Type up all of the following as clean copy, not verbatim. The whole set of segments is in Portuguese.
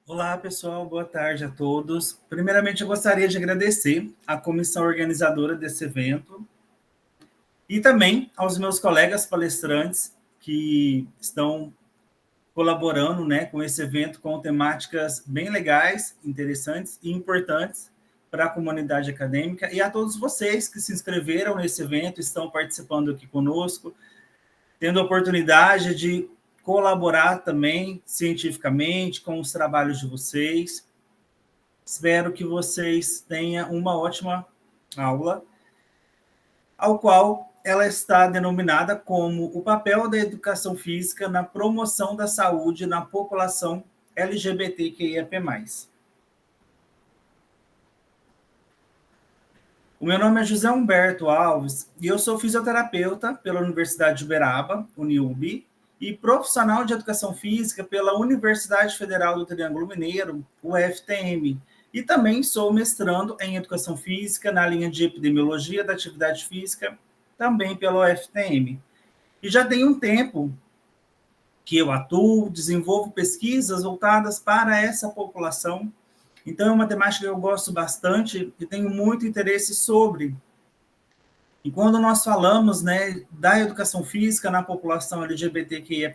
Olá, pessoal, boa tarde a todos. Primeiramente, eu gostaria de agradecer à comissão organizadora desse evento e também aos meus colegas palestrantes que estão colaborando, com esse evento com temáticas bem legais, interessantes e importantes para a comunidade acadêmica e a todos vocês que se inscreveram nesse evento, estão participando aqui conosco, tendo a oportunidade de colaborar também cientificamente com os trabalhos de vocês. Espero que vocês tenham uma ótima aula, ao qual ela está denominada como o papel da educação física na promoção da saúde na população LGBTQIAP+. O meu nome é José Humberto Alves e eu sou fisioterapeuta pela Universidade de Uberaba, UniUB, e profissional de educação física pela Universidade Federal do Triângulo Mineiro, UFTM, e também sou mestrando em educação física na linha de epidemiologia da atividade física, também pela UFTM. E já tem um tempo que eu atuo, desenvolvo pesquisas voltadas para essa população. Então, é uma temática que eu gosto bastante e tenho muito interesse sobre. E quando nós falamos, da educação física na população LGBTQIAP+,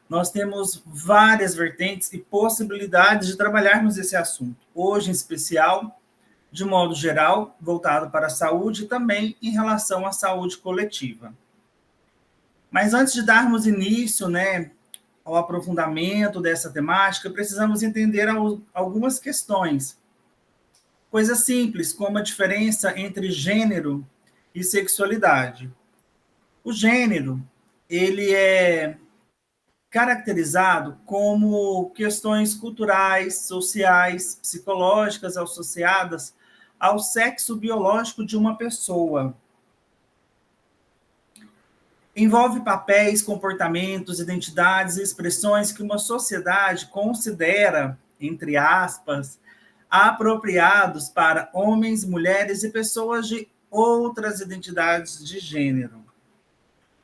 nós temos várias vertentes e possibilidades de trabalharmos esse assunto. Hoje, em especial, de modo geral, voltado para a saúde e também em relação à saúde coletiva. Mas antes de darmos início, ao aprofundamento dessa temática, precisamos entender algumas questões. Coisas simples, como a diferença entre gênero e sexualidade. O gênero, ele é caracterizado como questões culturais, sociais, psicológicas associadas ao sexo biológico de uma pessoa. Envolve papéis, comportamentos, identidades e expressões que uma sociedade considera, entre aspas, apropriados para homens, mulheres e pessoas de outras identidades de gênero.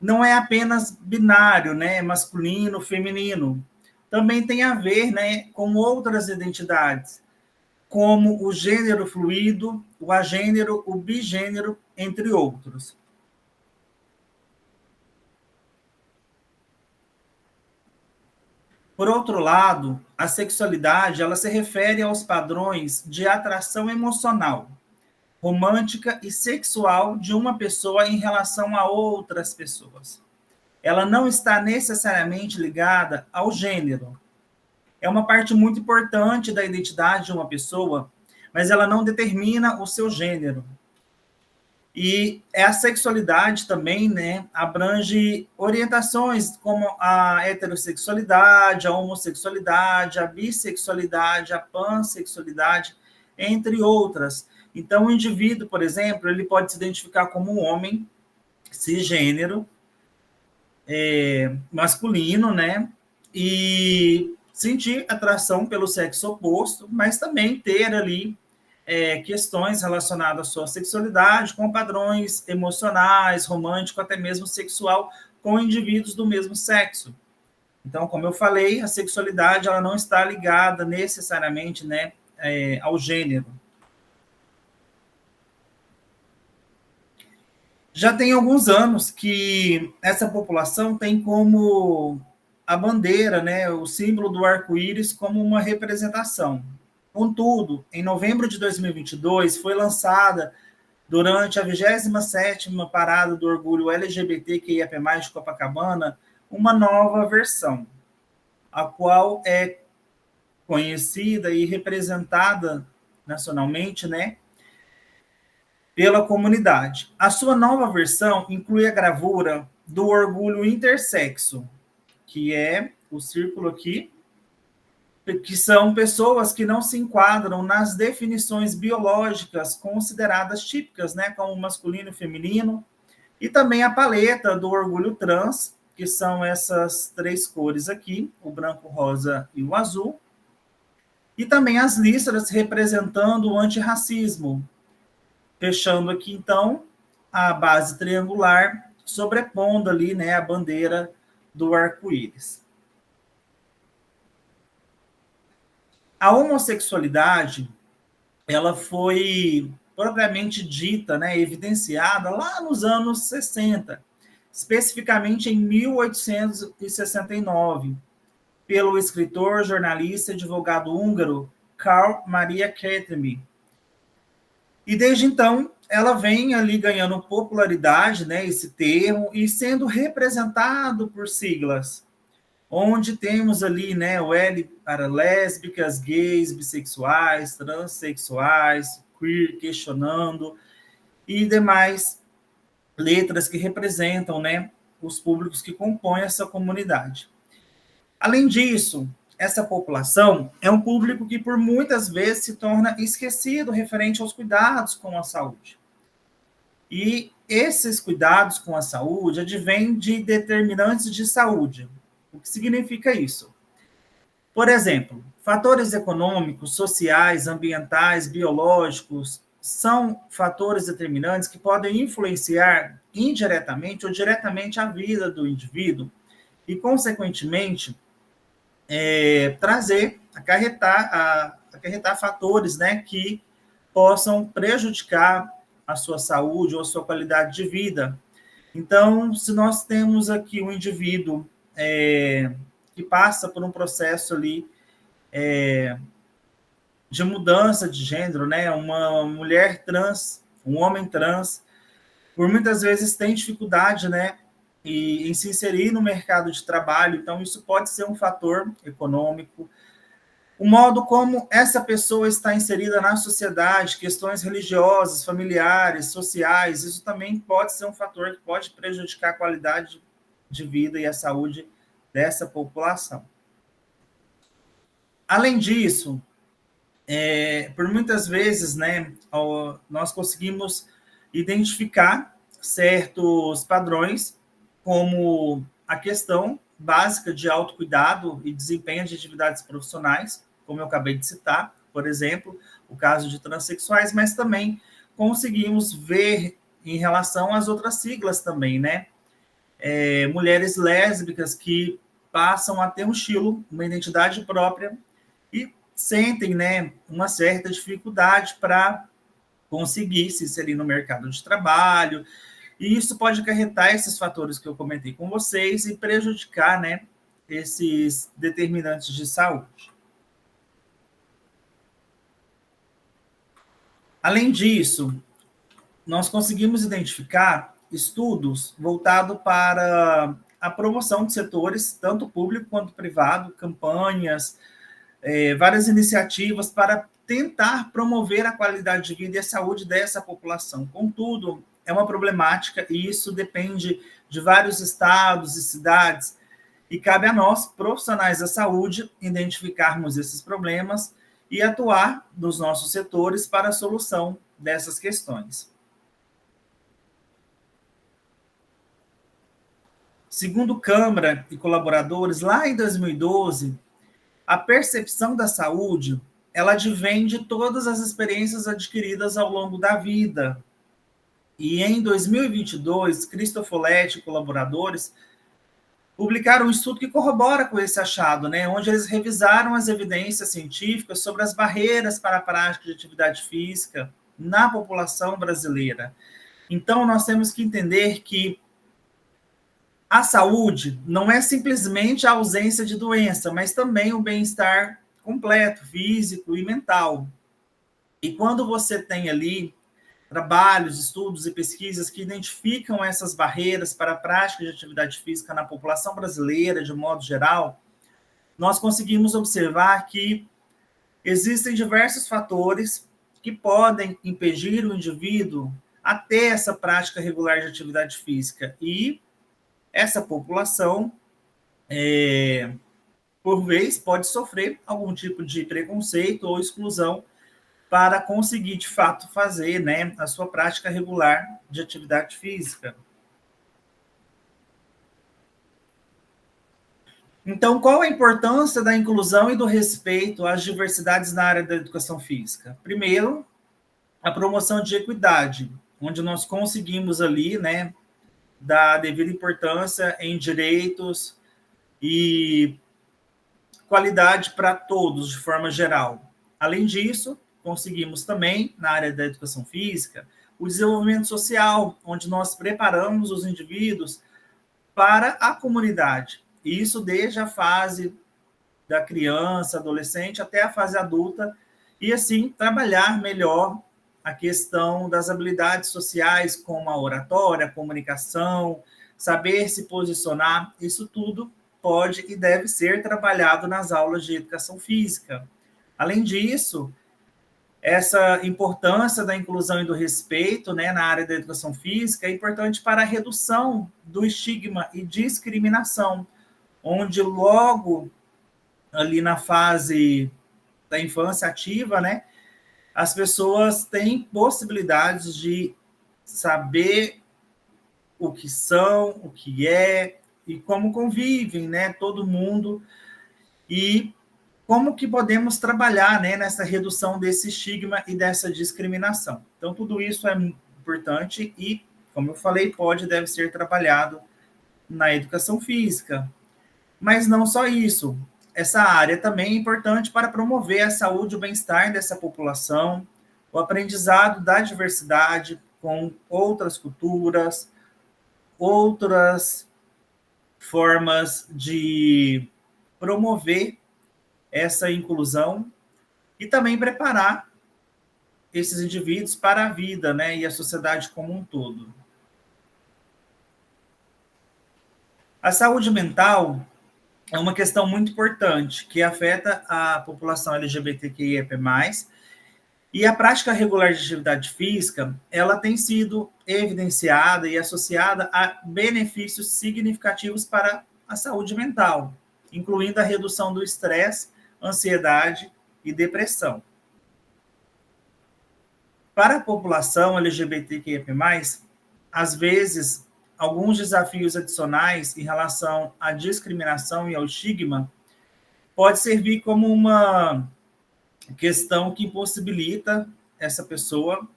Não é apenas binário, masculino, feminino. Também tem a ver, com outras identidades, como o gênero fluido, o agênero, o bigênero, entre outros. Por outro lado, a sexualidade, ela se refere aos padrões de atração emocional, romântica e sexual de uma pessoa em relação a outras pessoas. Ela não está necessariamente ligada ao gênero. É uma parte muito importante da identidade de uma pessoa, mas ela não determina o seu gênero. E a sexualidade também, abrange orientações como a heterossexualidade, a homossexualidade, a bissexualidade, a pansexualidade, entre outras. Então, o indivíduo, por exemplo, ele pode se identificar como um homem cisgênero, masculino, e sentir atração pelo sexo oposto, mas também ter ali questões relacionadas à sua sexualidade, com padrões emocionais, romântico, até mesmo sexual, com indivíduos do mesmo sexo. Então, como eu falei, a sexualidade ela não está ligada necessariamente ao gênero. Já tem alguns anos que essa população tem como a bandeira, o símbolo do arco-íris como uma representação. Contudo, em novembro de 2022, foi lançada, durante a 27ª Parada do Orgulho LGBTQIAP+, de Copacabana, uma nova versão, a qual é conhecida e representada nacionalmente, pela comunidade. A sua nova versão inclui a gravura do orgulho intersexo, que é o círculo aqui, que são pessoas que não se enquadram nas definições biológicas consideradas típicas, como masculino e feminino, e também a paleta do orgulho trans, que são essas três cores aqui, o branco, rosa e o azul, e também as listras representando o antirracismo, fechando aqui, então, a base triangular, sobrepondo ali, a bandeira do arco-íris. A homossexualidade, ela foi propriamente dita, né, evidenciada lá nos anos 60, especificamente em 1869, pelo escritor, jornalista e advogado húngaro Karl Maria Kertész. E desde então, ela vem ali ganhando popularidade, né, esse termo, e sendo representado por siglas, onde temos ali, né, o L para lésbicas, gays, bissexuais, transexuais, queer, questionando, e demais letras que representam, né, os públicos que compõem essa comunidade. Além disso, essa população é um público que por muitas vezes se torna esquecido referente aos cuidados com a saúde. E esses cuidados com a saúde advêm de determinantes de saúde. O que significa isso? Por exemplo, fatores econômicos, sociais, ambientais, biológicos são fatores determinantes que podem influenciar indiretamente ou diretamente a vida do indivíduo e, consequentemente, acarretar fatores, né, que possam prejudicar a sua saúde ou a sua qualidade de vida. Então, se nós temos aqui um indivíduo que passa por um processo ali de mudança de gênero, né, uma mulher trans, um homem trans, por muitas vezes tem dificuldade, né, em se inserir no mercado de trabalho, então isso pode ser um fator econômico, o modo como essa pessoa está inserida na sociedade, questões religiosas, familiares, sociais, isso também pode ser um fator que pode prejudicar a qualidade de vida e a saúde dessa população. Além disso, por muitas vezes, né, nós conseguimos identificar certos padrões, como a questão básica de autocuidado e desempenho de atividades profissionais, como eu acabei de citar, por exemplo, o caso de transexuais, mas também conseguimos ver em relação às outras siglas também, né? Mulheres lésbicas que passam a ter um estilo, uma identidade própria e sentem, né, uma certa dificuldade para conseguir se inserir no mercado de trabalho, e isso pode acarretar esses fatores que eu comentei com vocês e prejudicar, né, esses determinantes de saúde. Além disso, nós conseguimos identificar estudos voltados para a promoção de setores, tanto público quanto privado, campanhas, várias iniciativas para tentar promover a qualidade de vida e a saúde dessa população. Contudo, é uma problemática e isso depende de vários estados e cidades, e cabe a nós, profissionais da saúde, identificarmos esses problemas e atuar nos nossos setores para a solução dessas questões. Segundo Câmara e colaboradores, lá em 2012, a percepção da saúde, ela advém de todas as experiências adquiridas ao longo da vida. E em 2022, Cristofoletti e colaboradores publicaram um estudo que corrobora com esse achado, né, onde eles revisaram as evidências científicas sobre as barreiras para a prática de atividade física na população brasileira. Então, nós temos que entender que a saúde não é simplesmente a ausência de doença, mas também o bem-estar completo, físico e mental. E quando você tem ali trabalhos, estudos e pesquisas que identificam essas barreiras para a prática de atividade física na população brasileira, de modo geral, nós conseguimos observar que existem diversos fatores que podem impedir o indivíduo a ter essa prática regular de atividade física. E essa população, por vez, pode sofrer algum tipo de preconceito ou exclusão para conseguir, de fato, fazer, né, a sua prática regular de atividade física. Então, qual a importância da inclusão e do respeito às diversidades na área da educação física? Primeiro, a promoção de equidade, onde nós conseguimos ali, né, dar a devida importância em direitos e qualidade para todos, de forma geral. Além disso, conseguimos também, na área da educação física, o desenvolvimento social, onde nós preparamos os indivíduos para a comunidade. E isso desde a fase da criança, adolescente, até a fase adulta, e assim trabalhar melhor a questão das habilidades sociais, como a oratória, a comunicação, saber se posicionar, isso tudo pode e deve ser trabalhado nas aulas de educação física. Além disso, essa importância da inclusão e do respeito, né, na área da educação física é importante para a redução do estigma e discriminação, onde logo ali na fase da infância ativa, né, as pessoas têm possibilidades de saber o que são, o que é e como convivem, né, todo mundo, e como que podemos trabalhar, né, nessa redução desse estigma e dessa discriminação. Então, tudo isso é importante e, como eu falei, pode e deve ser trabalhado na educação física. Mas não só isso. Essa área também é importante para promover a saúde e o bem-estar dessa população, o aprendizado da diversidade com outras culturas, outras formas de promover essa inclusão e também preparar esses indivíduos para a vida, né, e a sociedade como um todo. A saúde mental é uma questão muito importante que afeta a população LGBTQIAP+, e a prática regular de atividade física, ela tem sido evidenciada e associada a benefícios significativos para a saúde mental, incluindo a redução do estresse, ansiedade e depressão. Para a população LGBTQIA+, às vezes, alguns desafios adicionais em relação à discriminação e ao estigma pode servir como uma questão que impossibilita essa pessoa,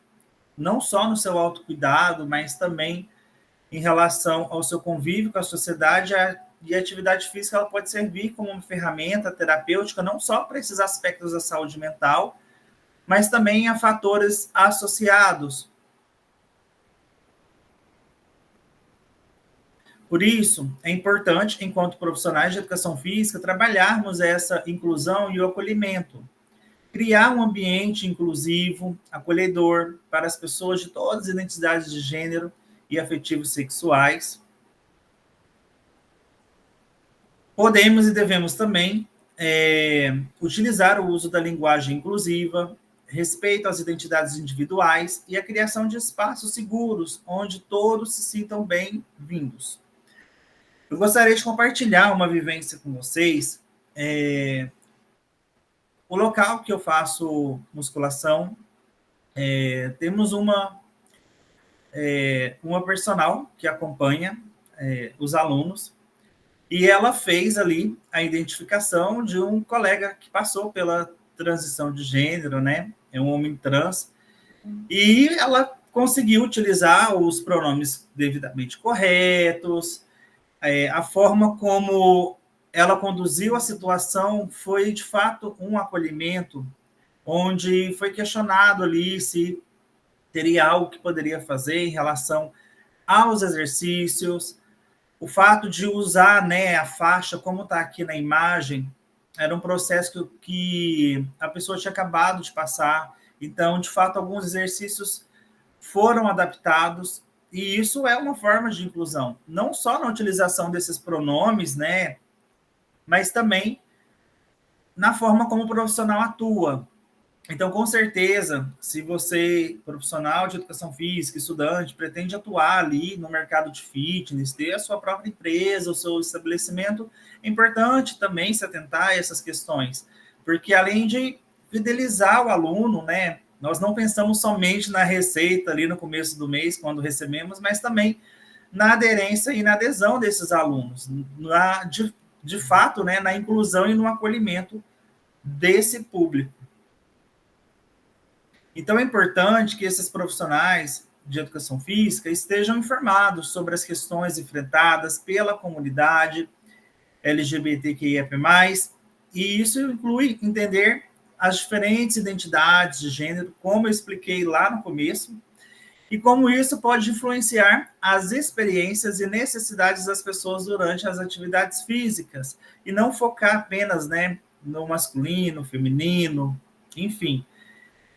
não só no seu autocuidado, mas também em relação ao seu convívio com a sociedade, e a atividade física ela pode servir como uma ferramenta terapêutica, não só para esses aspectos da saúde mental, mas também a fatores associados. Por isso, é importante, enquanto profissionais de educação física, trabalharmos essa inclusão e o acolhimento. Criar um ambiente inclusivo, acolhedor para as pessoas de todas as identidades de gênero e afetivos sexuais. Podemos e devemos também utilizar o uso da linguagem inclusiva, respeito às identidades individuais e a criação de espaços seguros, onde todos se sintam bem-vindos. Eu gostaria de compartilhar uma vivência com vocês. O local que eu faço musculação, temos uma personal que acompanha os alunos, e ela fez ali a identificação de um colega que passou pela transição de gênero, né? É um homem trans, e ela conseguiu utilizar os pronomes devidamente corretos, a forma como ela conduziu a situação foi, de fato, um acolhimento, onde foi questionado ali se teria algo que poderia fazer em relação aos exercícios, o fato de usar, né, a faixa, como está aqui na imagem, era um processo que a pessoa tinha acabado de passar, então, de fato, alguns exercícios foram adaptados, e isso é uma forma de inclusão, não só na utilização desses pronomes, né, mas também na forma como o profissional atua. Então, com certeza, se você, profissional de educação física, estudante, pretende atuar ali no mercado de fitness, ter a sua própria empresa, o seu estabelecimento, é importante também se atentar a essas questões, porque além de fidelizar o aluno, né, nós não pensamos somente na receita ali no começo do mês, quando recebemos, mas também na aderência e na adesão desses alunos, de fato, né, na inclusão e no acolhimento desse público. Então, é importante que esses profissionais de educação física estejam informados sobre as questões enfrentadas pela comunidade LGBTQIA+, E isso inclui entender as diferentes identidades de gênero, como eu expliquei lá no começo, e como isso pode influenciar as experiências e necessidades das pessoas durante as atividades físicas, e não focar apenas, né, no masculino, feminino, enfim.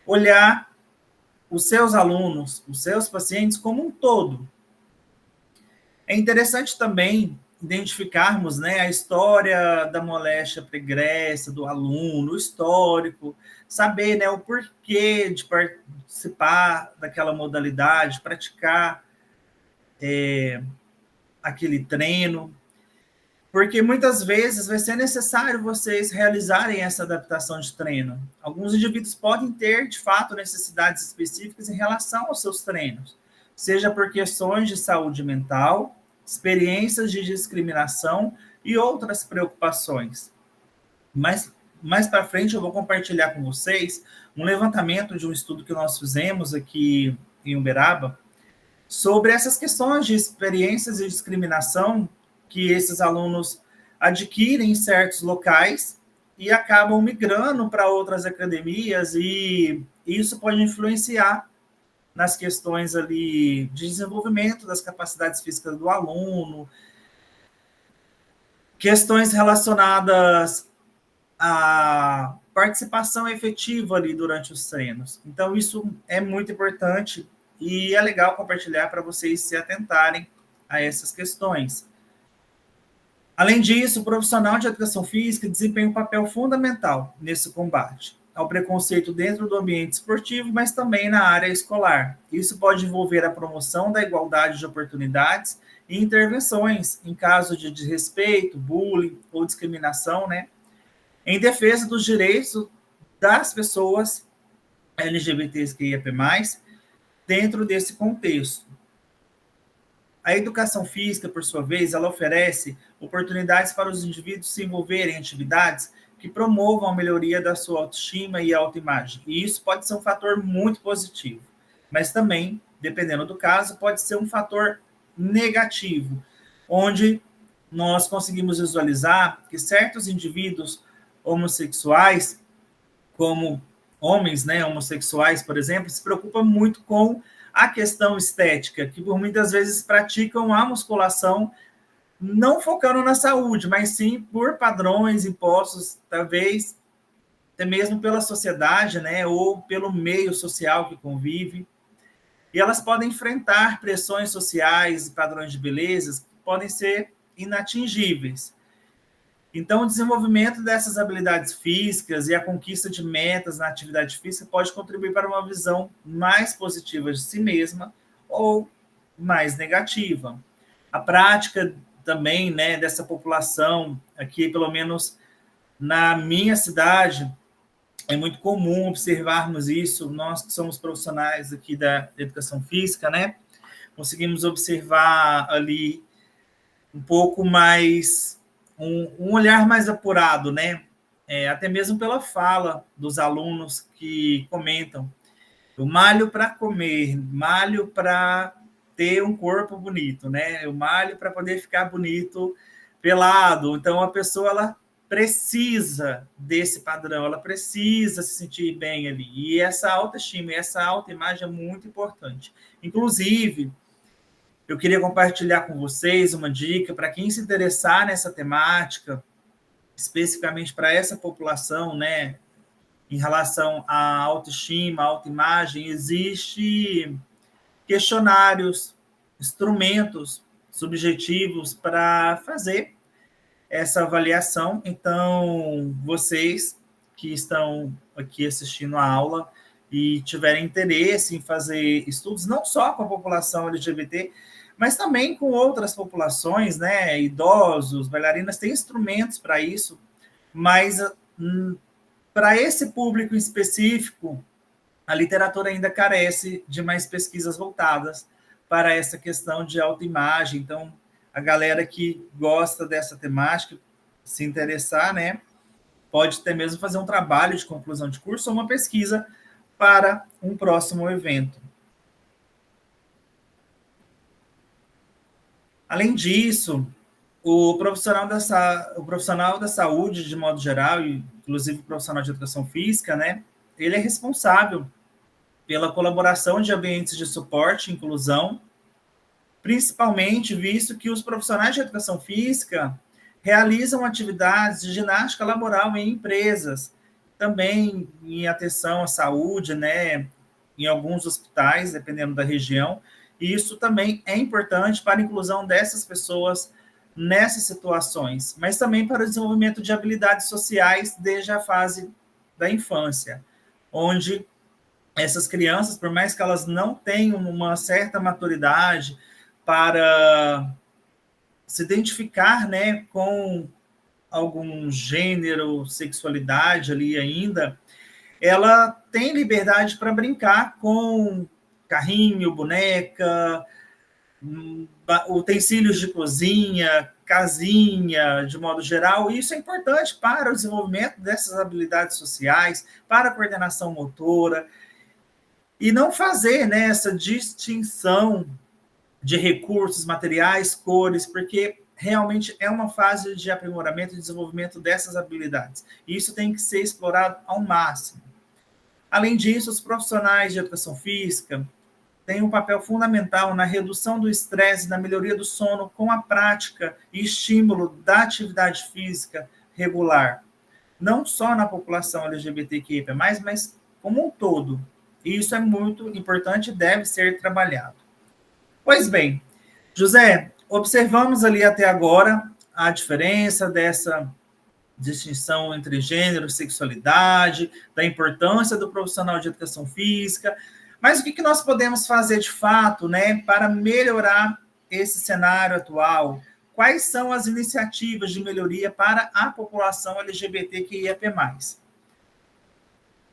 Olhar os seus alunos, os seus pacientes como um todo. É interessante também identificarmos, né, a história da moléstia pregressa do aluno, o histórico, saber, né, o porquê de participar daquela modalidade, praticar aquele treino, porque muitas vezes vai ser necessário vocês realizarem essa adaptação de treino. Alguns indivíduos podem ter, de fato, necessidades específicas em relação aos seus treinos, seja por questões de saúde mental, experiências de discriminação e outras preocupações. Mas mais para frente eu vou compartilhar com vocês um levantamento de um estudo que nós fizemos aqui em Uberaba sobre essas questões de experiências de discriminação que esses alunos adquirem em certos locais e acabam migrando para outras academias, e isso pode influenciar nas questões ali de desenvolvimento das capacidades físicas do aluno, questões relacionadas à participação efetiva ali durante os treinos. Então, isso é muito importante e é legal compartilhar para vocês se atentarem a essas questões. Além disso, o profissional de educação física desempenha um papel fundamental nesse combate ao preconceito dentro do ambiente esportivo, mas também na área escolar. Isso pode envolver a promoção da igualdade de oportunidades e intervenções em caso de desrespeito, bullying ou discriminação, né, em defesa dos direitos das pessoas LGBTQIAP+, dentro desse contexto. A educação física, por sua vez, ela oferece oportunidades para os indivíduos se envolverem em atividades que promovam a melhoria da sua autoestima e autoimagem. E isso pode ser um fator muito positivo, mas também, dependendo do caso, pode ser um fator negativo, onde nós conseguimos visualizar que certos indivíduos homossexuais, como homens, né, homossexuais, por exemplo, se preocupam muito com a questão estética, que por muitas vezes praticam a musculação não focando na saúde, mas sim por padrões impostos, talvez até mesmo pela sociedade, né, ou pelo meio social que convive. E elas podem enfrentar pressões sociais e padrões de beleza que podem ser inatingíveis. Então, o desenvolvimento dessas habilidades físicas e a conquista de metas na atividade física pode contribuir para uma visão mais positiva de si mesma ou mais negativa. A prática também, né, dessa população aqui, pelo menos na minha cidade, é muito comum observarmos isso. Nós que somos profissionais aqui da educação física, né, conseguimos observar ali um pouco mais um olhar mais apurado, né? Até mesmo pela fala dos alunos que comentam: eu malho para comer, malho para ter um corpo bonito, né? Eu malho para poder ficar bonito pelado. Então, a pessoa ela precisa desse padrão, ela precisa se sentir bem ali. E essa autoestima, essa autoimagem é muito importante. Inclusive, eu queria compartilhar com vocês uma dica para quem se interessar nessa temática, especificamente para essa população, né, em relação à autoestima, à autoimagem. Existe questionários, instrumentos subjetivos para fazer essa avaliação. Então, vocês que estão aqui assistindo a aula e tiverem interesse em fazer estudos, não só com a população LGBT, mas também com outras populações, né, idosos, bailarinas, tem instrumentos para isso, mas para esse público em específico, a literatura ainda carece de mais pesquisas voltadas para essa questão de autoimagem. Então, a galera que gosta dessa temática, se interessar, né, pode até mesmo fazer um trabalho de conclusão de curso ou uma pesquisa para um próximo evento. Além disso, o profissional da saúde, de modo geral, e inclusive o profissional de educação física, né, ele é responsável pela colaboração de ambientes de suporte e inclusão, principalmente visto que os profissionais de educação física realizam atividades de ginástica laboral em empresas, também em atenção à saúde, né, em alguns hospitais, dependendo da região, e isso também é importante para a inclusão dessas pessoas nessas situações, mas também para o desenvolvimento de habilidades sociais desde a fase da infância, onde essas crianças, por mais que elas não tenham uma certa maturidade para se identificar, né, com algum gênero, sexualidade ali ainda, ela tem liberdade para brincar com carrinho, boneca, utensílios de cozinha, casinha, de modo geral, e isso é importante para o desenvolvimento dessas habilidades sociais, para a coordenação motora, e não fazer, né, essa distinção de recursos, materiais, cores, porque realmente é uma fase de aprimoramento e desenvolvimento dessas habilidades. E isso tem que ser explorado ao máximo. Além disso, os profissionais de educação física têm um papel fundamental na redução do estresse e na melhoria do sono com a prática e estímulo da atividade física regular, não só na população LGBTQIA+, mas como um todo. E isso é muito importante e deve ser trabalhado. Pois bem, José, observamos ali até agora a diferença dessa distinção entre gênero e sexualidade, da importância do profissional de educação física, mas o que nós podemos fazer de fato, né, para melhorar esse cenário atual? Quais são as iniciativas de melhoria para a população LGBTQIAP+.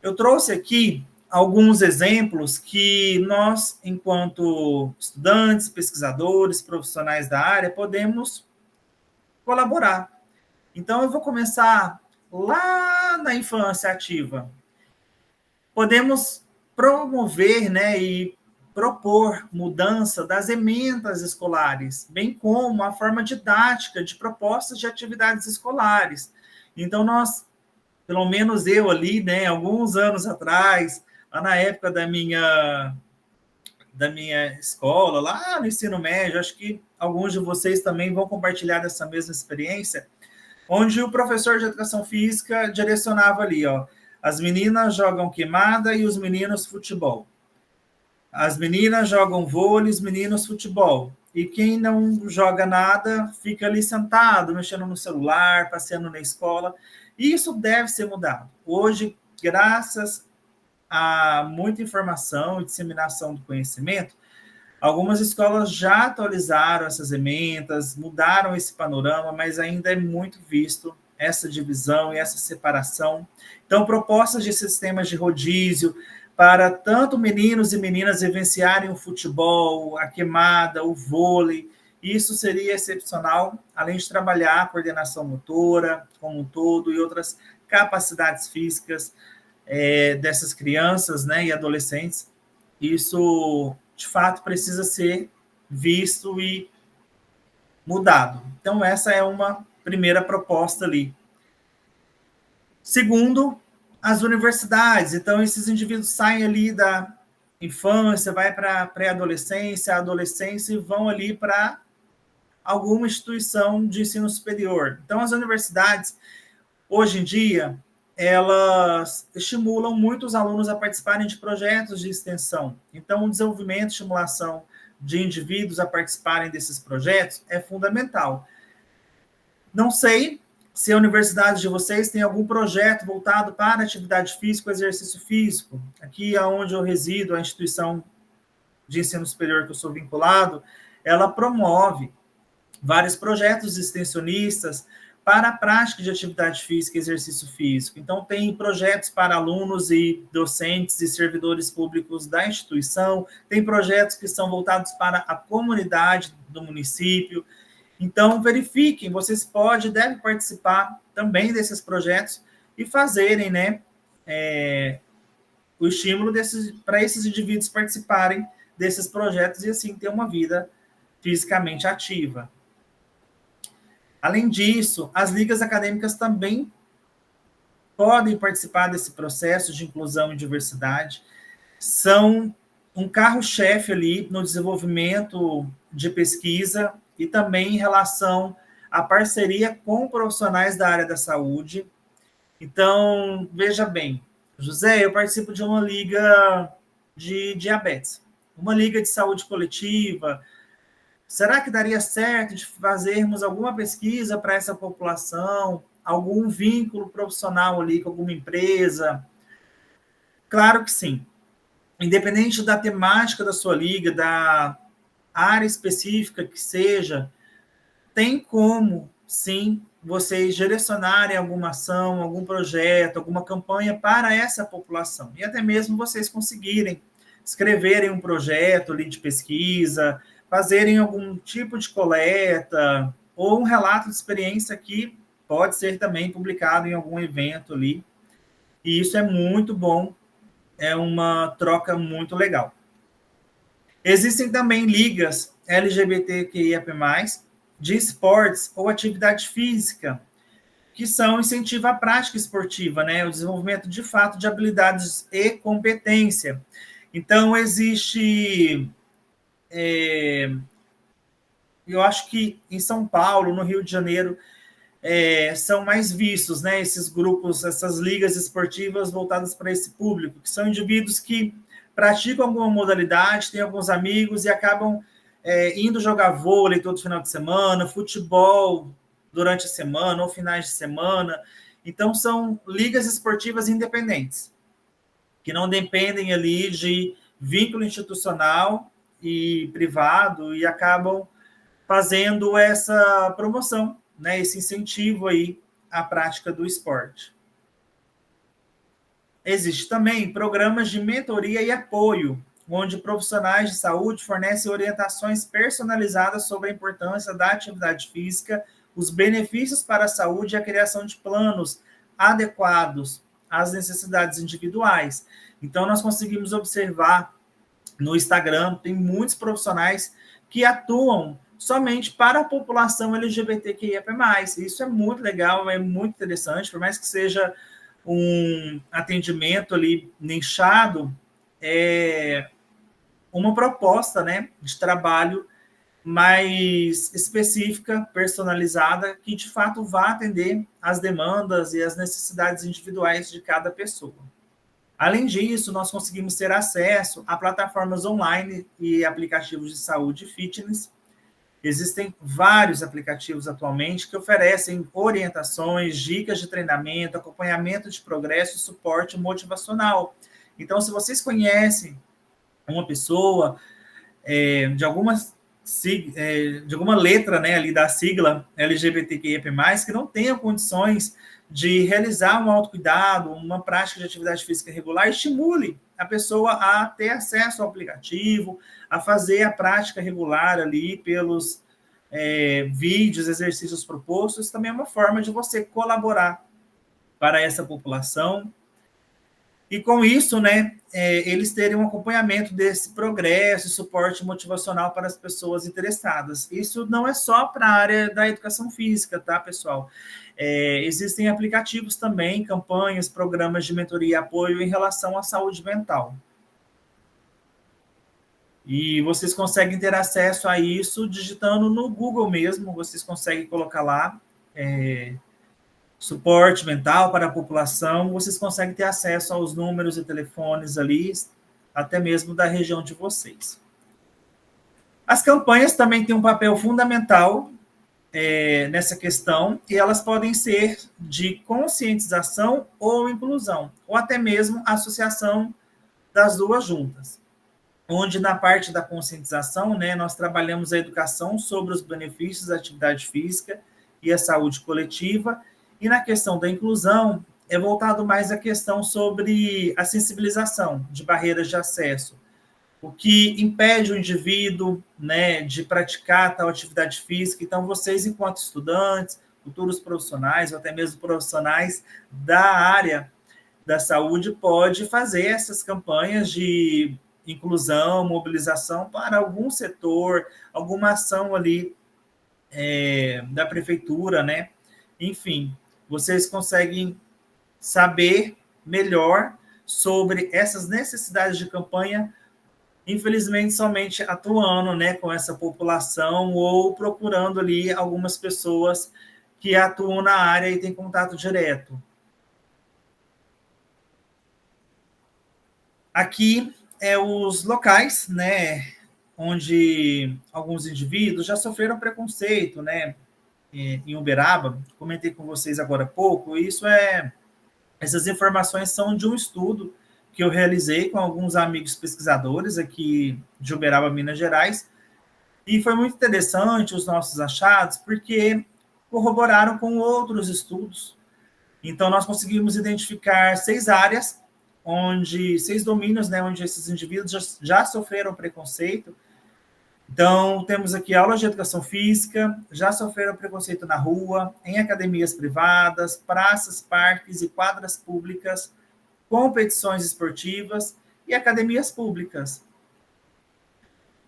Eu trouxe aqui alguns exemplos que nós, enquanto estudantes, pesquisadores, profissionais da área, podemos colaborar. Então, eu vou começar lá na infância ativa. Podemos promover, né, e propor mudança das emendas escolares, bem como a forma didática de propostas de atividades escolares. Então, nós, pelo menos eu ali, né, alguns anos atrás, lá na época da minha escola, lá no ensino médio, acho que alguns de vocês também vão compartilhar dessa mesma experiência, onde o professor de educação física direcionava ali, ó, as meninas jogam queimada e os meninos futebol. As meninas jogam vôlei, os meninos futebol. E quem não joga nada fica ali sentado, mexendo no celular, passeando na escola. E isso deve ser mudado. Hoje, graças a muita informação e disseminação do conhecimento, algumas escolas já atualizaram essas emendas, mudaram esse panorama, mas ainda é muito visto essa divisão e essa separação. Então, propostas de sistemas de rodízio para tanto meninos e meninas vivenciarem o futebol, a queimada, o vôlei, isso seria excepcional, além de trabalhar a coordenação motora como um todo e outras capacidades físicas dessas crianças, né, e adolescentes. Isso, de fato, precisa ser visto e mudado. Então, essa é uma primeira proposta ali. Segundo, as universidades. Então, esses indivíduos saem ali da infância, vai para a pré-adolescência, adolescência e vão ali para alguma instituição de ensino superior. Então, as universidades, hoje em dia, elas estimulam muito os alunos a participarem de projetos de extensão. Então, o desenvolvimento e estimulação de indivíduos a participarem desses projetos é fundamental. Não sei se a universidade de vocês tem algum projeto voltado para atividade física ou exercício físico. Aqui, onde eu resido, a instituição de ensino superior que eu sou vinculado, ela promove vários projetos extensionistas para a prática de atividade física e exercício físico. Então, tem projetos para alunos e docentes e servidores públicos da instituição, tem projetos que são voltados para a comunidade do município. Então, verifiquem, vocês podem e devem participar também desses projetos e fazerem, né, o estímulo para esses indivíduos participarem desses projetos e, assim, ter uma vida fisicamente ativa. Além disso, as ligas acadêmicas também podem participar desse processo de inclusão e diversidade, são um carro-chefe ali no desenvolvimento de pesquisa e também em relação à parceria com profissionais da área da saúde. Então, veja bem, José, eu participo de uma liga de diabetes, uma liga de saúde coletiva. Será que daria certo de fazermos alguma pesquisa para essa população, algum vínculo profissional ali com alguma empresa? Claro que sim. Independente da temática da sua liga, da área específica que seja, tem como, sim, vocês direcionarem alguma ação, algum projeto, alguma campanha para essa população. E até mesmo vocês conseguirem escreverem um projeto ali de pesquisa, fazerem algum tipo de coleta, ou um relato de experiência que pode ser também publicado em algum evento ali. E isso é muito bom, é uma troca muito legal. Existem também ligas LGBTQIAP+, de esportes ou atividade física, que são incentivo à prática esportiva, né? O desenvolvimento de fato de habilidades e competência. Então, existe. Eu acho que em São Paulo, no Rio de Janeiro, são mais vistos, né? Esses grupos, essas ligas esportivas voltadas para esse público, que são indivíduos que praticam alguma modalidade, têm alguns amigos e acabam indo jogar vôlei todo final de semana, futebol durante a semana ou finais de semana. Então, são ligas esportivas independentes, que não dependem ali de vínculo institucional e privado e acabam fazendo essa promoção, né, esse incentivo aí à prática do esporte. Existe também programas de mentoria e apoio, onde profissionais de saúde fornecem orientações personalizadas sobre a importância da atividade física, os benefícios para a saúde e a criação de planos adequados às necessidades individuais. Então, nós conseguimos observar no Instagram, tem muitos profissionais que atuam somente para a população LGBTQIA+. Isso é muito legal, é muito interessante, por mais que seja um atendimento ali nichado, é uma proposta, né, de trabalho mais específica, personalizada, que de fato vá atender as demandas e as necessidades individuais de cada pessoa. Além disso, nós conseguimos ter acesso a plataformas online e aplicativos de saúde e fitness. Existem vários aplicativos atualmente que oferecem orientações, dicas de treinamento, acompanhamento de progresso e suporte motivacional. Então, se vocês conhecem uma pessoa de de alguma letra, né, ali da sigla LGBTQIA+, que não tenham condições de realizar um autocuidado, uma prática de atividade física regular, estimule a pessoa a ter acesso ao aplicativo, a fazer a prática regular ali pelos vídeos, exercícios propostos. Também é uma forma de você colaborar para essa população. E com isso, né, eles terem um acompanhamento desse progresso, suporte motivacional para as pessoas interessadas. Isso não é só para a área da educação física, tá, pessoal? Existem aplicativos também, campanhas, programas de mentoria e apoio em relação à saúde mental. E vocês conseguem ter acesso a isso digitando no Google mesmo, vocês conseguem colocar lá suporte mental para a população, vocês conseguem ter acesso aos números e telefones ali, até mesmo da região de vocês. As campanhas também têm um papel fundamental nessa questão, e elas podem ser de conscientização ou inclusão, ou até mesmo associação das duas juntas. Onde na parte da conscientização, né, nós trabalhamos a educação sobre os benefícios da atividade física e a saúde coletiva, e na questão da inclusão, é voltado mais à questão sobre a sensibilização de barreiras de acesso, o que impede o indivíduo, né, de praticar tal atividade física. Então, vocês, enquanto estudantes, futuros profissionais, ou até mesmo profissionais da área da saúde, pode fazer essas campanhas de inclusão, mobilização para algum setor, alguma ação ali da prefeitura, né? Enfim, vocês conseguem saber melhor sobre essas necessidades de campanha, infelizmente somente atuando, né, com essa população ou procurando ali algumas pessoas que atuam na área e têm contato direto. Aqui os locais, né, onde alguns indivíduos já sofreram preconceito, né, em Uberaba. Comentei com vocês agora há pouco. Essas informações são de um estudo que eu realizei com alguns amigos pesquisadores aqui de Uberaba, Minas Gerais, e foi muito interessante os nossos achados, porque corroboraram com outros estudos. Então, nós conseguimos identificar 6 áreas, onde 6 domínios, né, onde esses indivíduos já sofreram preconceito. Então, temos aqui aulas de educação física, já sofreram preconceito na rua, em academias privadas, praças, parques e quadras públicas, competições esportivas e academias públicas.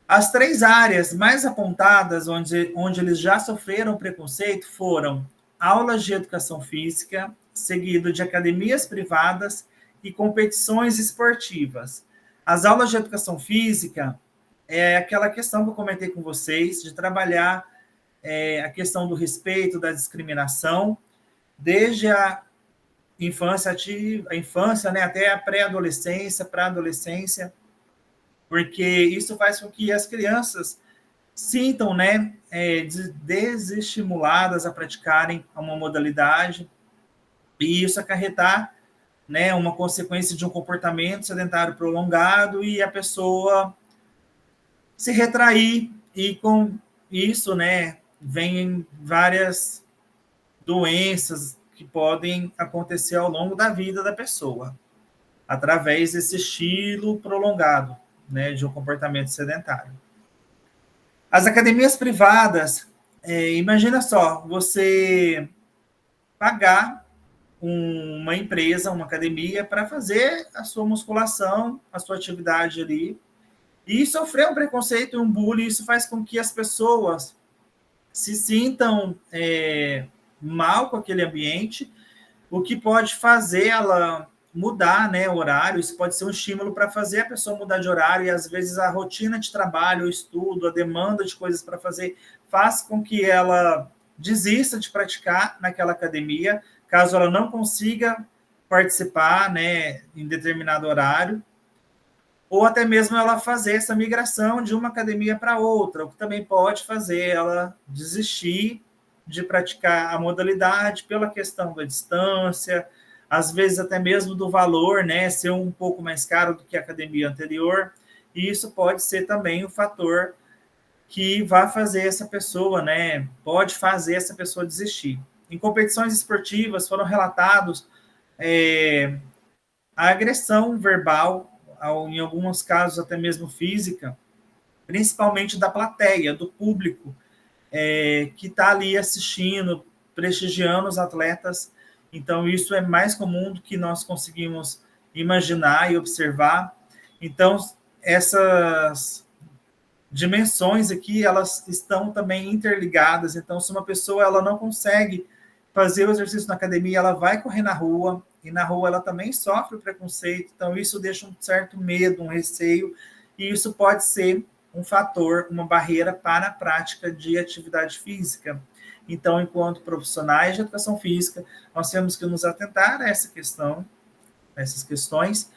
As 3 áreas mais apontadas onde eles já sofreram preconceito foram aulas de educação física, seguido de academias privadas e competições esportivas. As aulas de educação física é aquela questão que eu comentei com vocês, de trabalhar a questão do respeito, da discriminação, desde a infância, né, até a pré-adolescência, para a adolescência, porque isso faz com que as crianças sintam, né, desestimuladas a praticarem uma modalidade, e isso acarretar, né, uma consequência de um comportamento sedentário prolongado e a pessoa se retrair, e com isso, né, vem várias doenças que podem acontecer ao longo da vida da pessoa, através desse estilo prolongado, né, de um comportamento sedentário. As academias privadas, imagina só, você pagar uma empresa, uma academia, para fazer a sua musculação, a sua atividade ali, e sofrer um preconceito e um bullying. Isso faz com que as pessoas se sintam mal com aquele ambiente, o que pode fazer ela mudar, né, o horário. Isso pode ser um estímulo para fazer a pessoa mudar de horário, e às vezes a rotina de trabalho, o estudo, a demanda de coisas para fazer, faz com que ela desista de praticar naquela academia, caso ela não consiga participar, né, em determinado horário, ou até mesmo ela fazer essa migração de uma academia para outra, o que também pode fazer ela desistir de praticar a modalidade pela questão da distância, às vezes até mesmo do valor, né, ser um pouco mais caro do que a academia anterior, e isso pode ser também um fator que vai fazer essa pessoa, né, pode fazer essa pessoa desistir. Em competições esportivas foram relatados a agressão verbal, em alguns casos até mesmo física, principalmente da plateia, do público, que está ali assistindo, prestigiando os atletas. Então, isso é mais comum do que nós conseguimos imaginar e observar. Então, essas dimensões aqui, elas estão também interligadas. Então, se uma pessoa ela não consegue fazer o exercício na academia, ela vai correr na rua, e na rua ela também sofre o preconceito. Então, isso deixa um certo medo, um receio, e isso pode ser um fator, uma barreira para a prática de atividade física. Então, enquanto profissionais de educação física, nós temos que nos atentar a essa questão, a essas questões,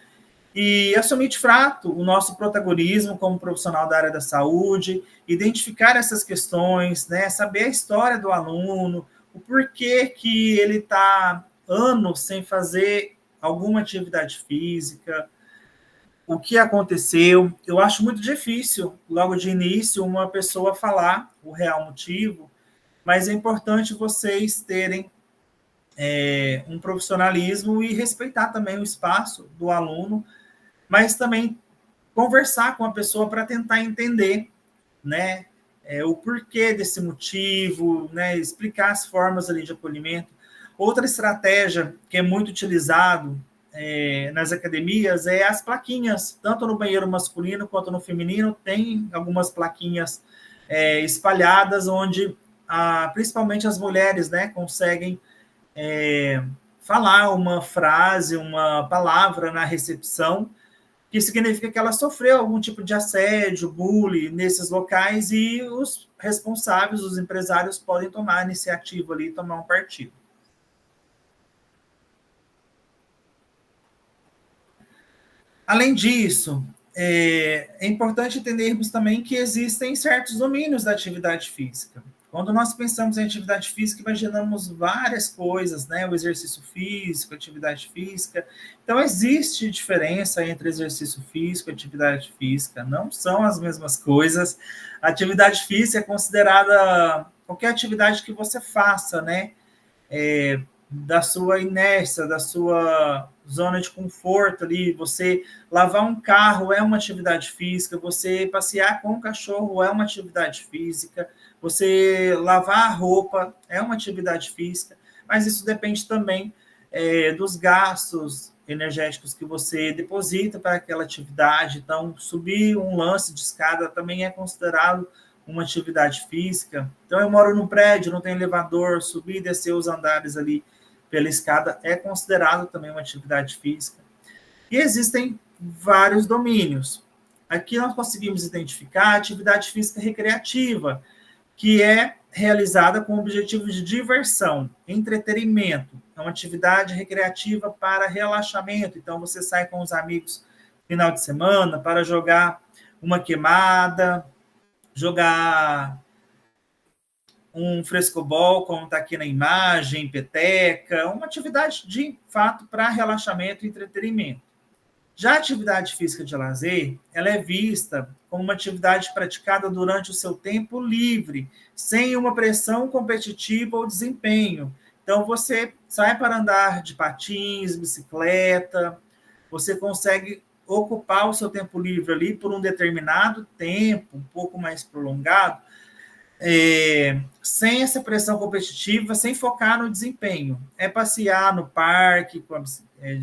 e assumir de fato o nosso protagonismo como profissional da área da saúde, identificar essas questões, né, saber a história do aluno, o porquê que ele está anos sem fazer alguma atividade física, o que aconteceu. Eu acho muito difícil, logo de início, uma pessoa falar o real motivo, mas é importante vocês terem um profissionalismo e respeitar também o espaço do aluno, mas também conversar com a pessoa para tentar entender, né, o porquê desse motivo, né, explicar as formas ali de acolhimento. Outra estratégia que é muito utilizado nas academias é as plaquinhas, tanto no banheiro masculino quanto no feminino, tem algumas plaquinhas espalhadas, onde principalmente as mulheres, né, conseguem falar uma frase, uma palavra na recepção, que significa que ela sofreu algum tipo de assédio, bullying nesses locais, e os responsáveis, os empresários, podem tomar a iniciativa ali e tomar um partido. Além disso, é importante entendermos também que existem certos domínios da atividade física. Quando nós pensamos em atividade física, imaginamos várias coisas, né? O exercício físico, atividade física. Então, existe diferença entre exercício físico e atividade física. Não são as mesmas coisas. A atividade física é considerada qualquer atividade que você faça, né? Da sua inércia, da sua zona de conforto ali. Você lavar um carro é uma atividade física, você passear com o cachorro é uma atividade física, você lavar a roupa é uma atividade física, mas isso depende também dos gastos energéticos que você deposita para aquela atividade. Então, subir um lance de escada também é considerado uma atividade física. Então, eu moro num prédio, não tem elevador, subir e descer os andares ali pela escada é considerado também uma atividade física. E existem vários domínios. Aqui nós conseguimos identificar a atividade física recreativa, que é realizada com objetivos de diversão, entretenimento. É uma atividade recreativa para relaxamento. Então, você sai com os amigos no final de semana para jogar uma queimada, jogar um frescobol, como está aqui na imagem, peteca, uma atividade de fato para relaxamento e entretenimento. Já a atividade física de lazer, ela é vista como uma atividade praticada durante o seu tempo livre, sem uma pressão competitiva ou desempenho. Então, você sai para andar de patins, bicicleta, você consegue ocupar o seu tempo livre ali por um determinado tempo, um pouco mais prolongado, sem essa pressão competitiva, sem focar no desempenho. É passear no parque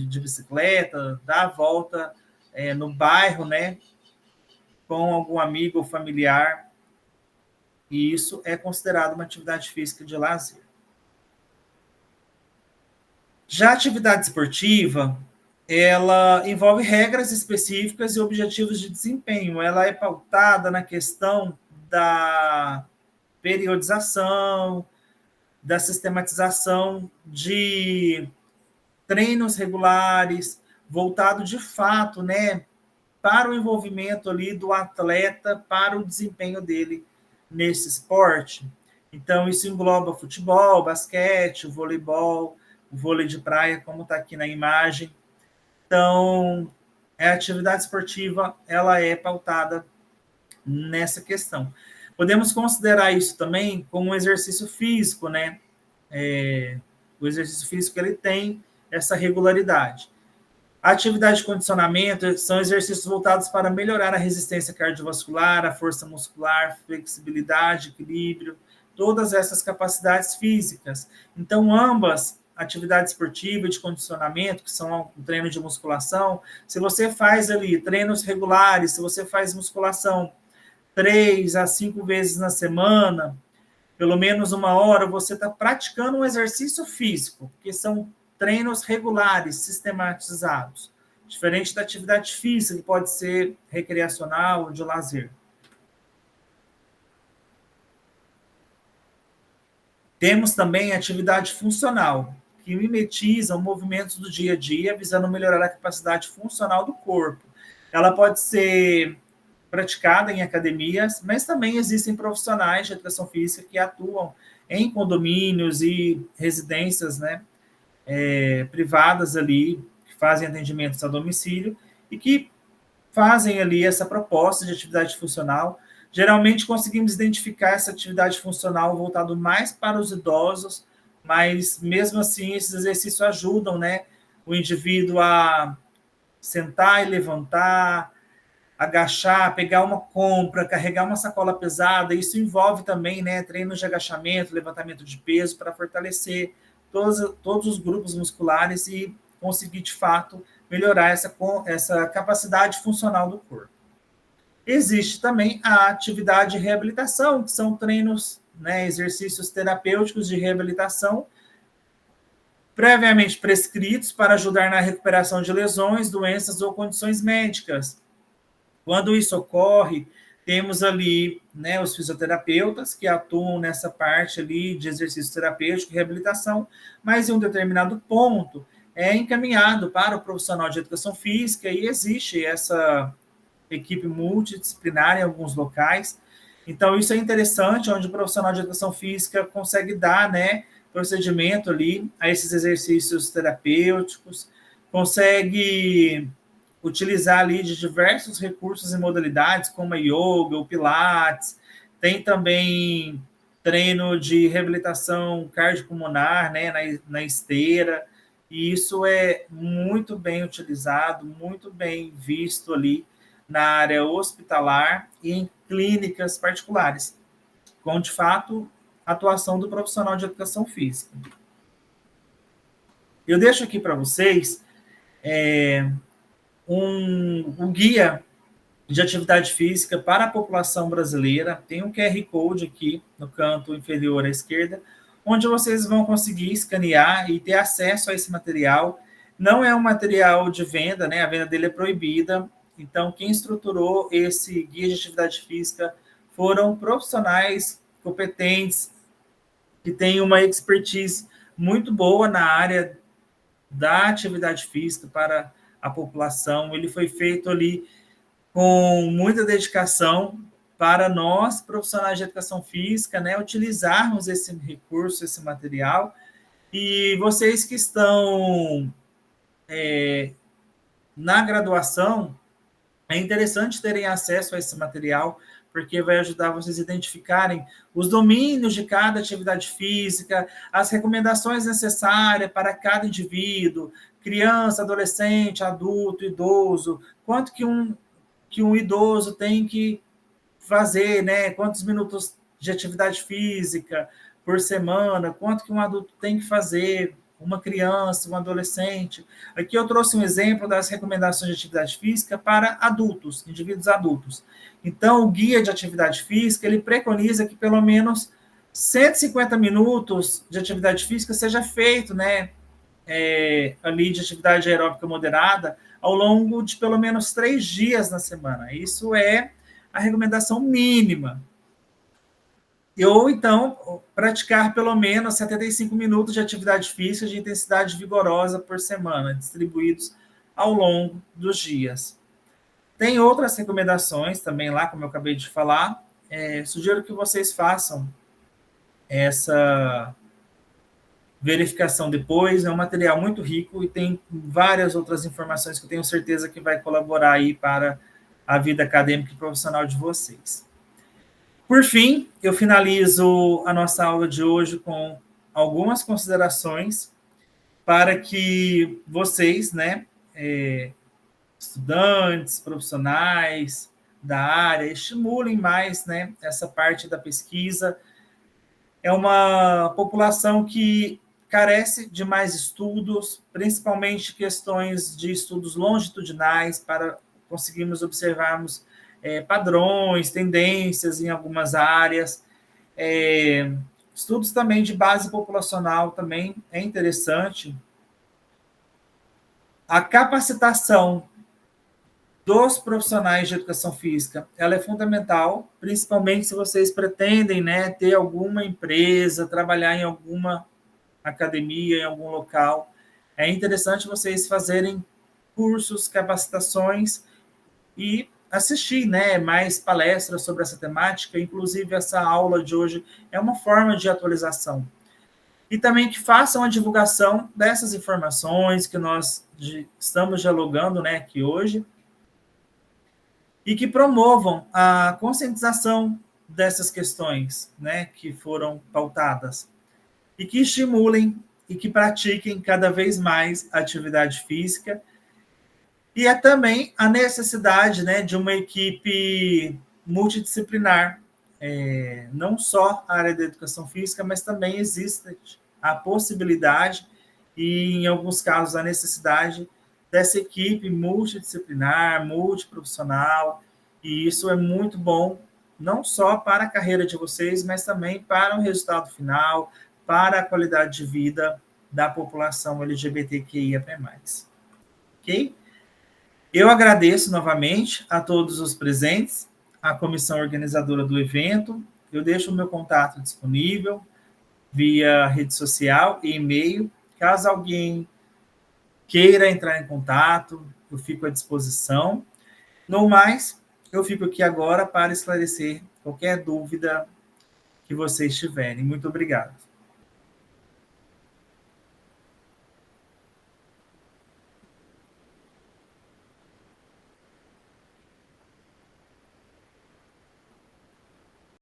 de bicicleta, dar a volta no bairro, né, com algum amigo ou familiar, e isso é considerado uma atividade física de lazer. Já a atividade esportiva, ela envolve regras específicas e objetivos de desempenho. Ela é pautada na questão da periodização, da sistematização de treinos regulares, voltado de fato, né, para o envolvimento ali do atleta, para o desempenho dele nesse esporte. Então, isso engloba futebol, basquete, o voleibol, o vôlei de praia, como está aqui na imagem. Então, a atividade esportiva, ela é pautada nessa questão. Podemos considerar isso também como um exercício físico, né? O exercício físico, ele tem essa regularidade. A atividade de condicionamento são exercícios voltados para melhorar a resistência cardiovascular, a força muscular, flexibilidade, equilíbrio, todas essas capacidades físicas. Então, ambas, atividade esportiva e de condicionamento, que são o treino de musculação, se você faz ali treinos regulares, se você faz musculação 3 a 5 vezes na semana, pelo menos 1 hora, você está praticando um exercício físico, que são treinos regulares, sistematizados, diferente da atividade física, que pode ser recreacional ou de lazer. Temos também a atividade funcional, que mimetiza movimentos do dia a dia, visando melhorar a capacidade funcional do corpo. Ela pode ser praticada em academias, mas também existem profissionais de educação física que atuam em condomínios e residências, né, privadas ali, que fazem atendimentos a domicílio e que fazem ali essa proposta de atividade funcional. Geralmente conseguimos identificar essa atividade funcional voltado mais para os idosos, mas mesmo assim esses exercícios ajudam, né, o indivíduo a sentar e levantar, agachar, pegar uma compra, carregar uma sacola pesada. Isso envolve também, né, treinos de agachamento, levantamento de peso para fortalecer todos os grupos musculares e conseguir, de fato, melhorar essa capacidade funcional do corpo. Existe também a atividade de reabilitação, que são treinos né, exercícios terapêuticos de reabilitação previamente prescritos para ajudar na recuperação de lesões, doenças ou condições médicas. Quando isso ocorre, temos ali, né, os fisioterapeutas que atuam nessa parte ali de exercício terapêutico e reabilitação, mas em um determinado ponto é encaminhado para o profissional de educação física e existe essa equipe multidisciplinar em alguns locais. Então, isso é interessante, onde o profissional de educação física consegue dar, né, procedimento ali a esses exercícios terapêuticos, consegue utilizar ali de diversos recursos e modalidades, como a yoga, o pilates, tem também treino de reabilitação cardiopulmonar, né, na esteira, e isso é muito bem utilizado, muito bem visto ali na área hospitalar e em clínicas particulares, com, de fato, atuação do profissional de educação física. Eu deixo aqui para vocês um guia de atividade física para a população brasileira. Tem um QR Code aqui no canto inferior à esquerda, onde vocês vão conseguir escanear e ter acesso a esse material. Não é um material de venda, né? A venda dele é proibida. Então, quem estruturou esse guia de atividade física foram profissionais competentes, que têm uma expertise muito boa na área da atividade física para a população. Ele foi feito ali com muita dedicação para nós, profissionais de educação física, né, utilizarmos esse recurso, esse material. E vocês que estão na graduação, é interessante terem acesso a esse material, porque vai ajudar vocês a identificarem os domínios de cada atividade física, as recomendações necessárias para cada indivíduo, criança, adolescente, adulto, idoso, quanto que um idoso tem que fazer, né? Quantos minutos de atividade física por semana, quanto que um adulto tem que fazer, uma criança, um adolescente. Aqui eu trouxe um exemplo das recomendações de atividade física para adultos, indivíduos adultos. Então, o guia de atividade física, ele preconiza que pelo menos 150 minutos de atividade física seja feito, né, ali de atividade aeróbica moderada ao longo de pelo menos 3 dias na semana. Isso é a recomendação mínima. Ou então, praticar pelo menos 75 minutos de atividade física de intensidade vigorosa por semana, distribuídos ao longo dos dias. Tem outras recomendações também lá, como eu acabei de falar. Sugiro que vocês façam essa verificação depois. É um material muito rico e tem várias outras informações que eu tenho certeza que vai colaborar aí para a vida acadêmica e profissional de vocês. Por fim, eu finalizo a nossa aula de hoje com algumas considerações para que vocês, né, estudantes, profissionais da área, estimulem mais, né, essa parte da pesquisa. É uma população que carece de mais estudos, principalmente questões de estudos longitudinais, para conseguirmos observarmos padrões, tendências em algumas áreas. Estudos também de base populacional também é interessante. A capacitação dos profissionais de educação física, ela é fundamental, principalmente se vocês pretendem, né, ter alguma empresa, trabalhar em alguma academia, em algum local. É interessante vocês fazerem cursos, capacitações e assistir, né, mais palestras sobre essa temática. Inclusive, essa aula de hoje é uma forma de atualização. E também que façam a divulgação dessas informações que nós estamos dialogando, né, aqui hoje, e que promovam a conscientização dessas questões, né, que foram pautadas, e que estimulem e que pratiquem cada vez mais atividade física. E é também a necessidade, né, de uma equipe multidisciplinar, não só a área da educação física, mas também existe a possibilidade e, em alguns casos, a necessidade dessa equipe multidisciplinar, multiprofissional, e isso é muito bom não só para a carreira de vocês, mas também para o resultado final, para a qualidade de vida da população LGBTQIA+. Ok? Eu agradeço novamente a todos os presentes, a comissão organizadora do evento. Eu deixo o meu contato disponível via rede social e e-mail. Caso alguém queira entrar em contato, eu fico à disposição. No mais, eu fico aqui agora para esclarecer qualquer dúvida que vocês tiverem. Muito obrigado.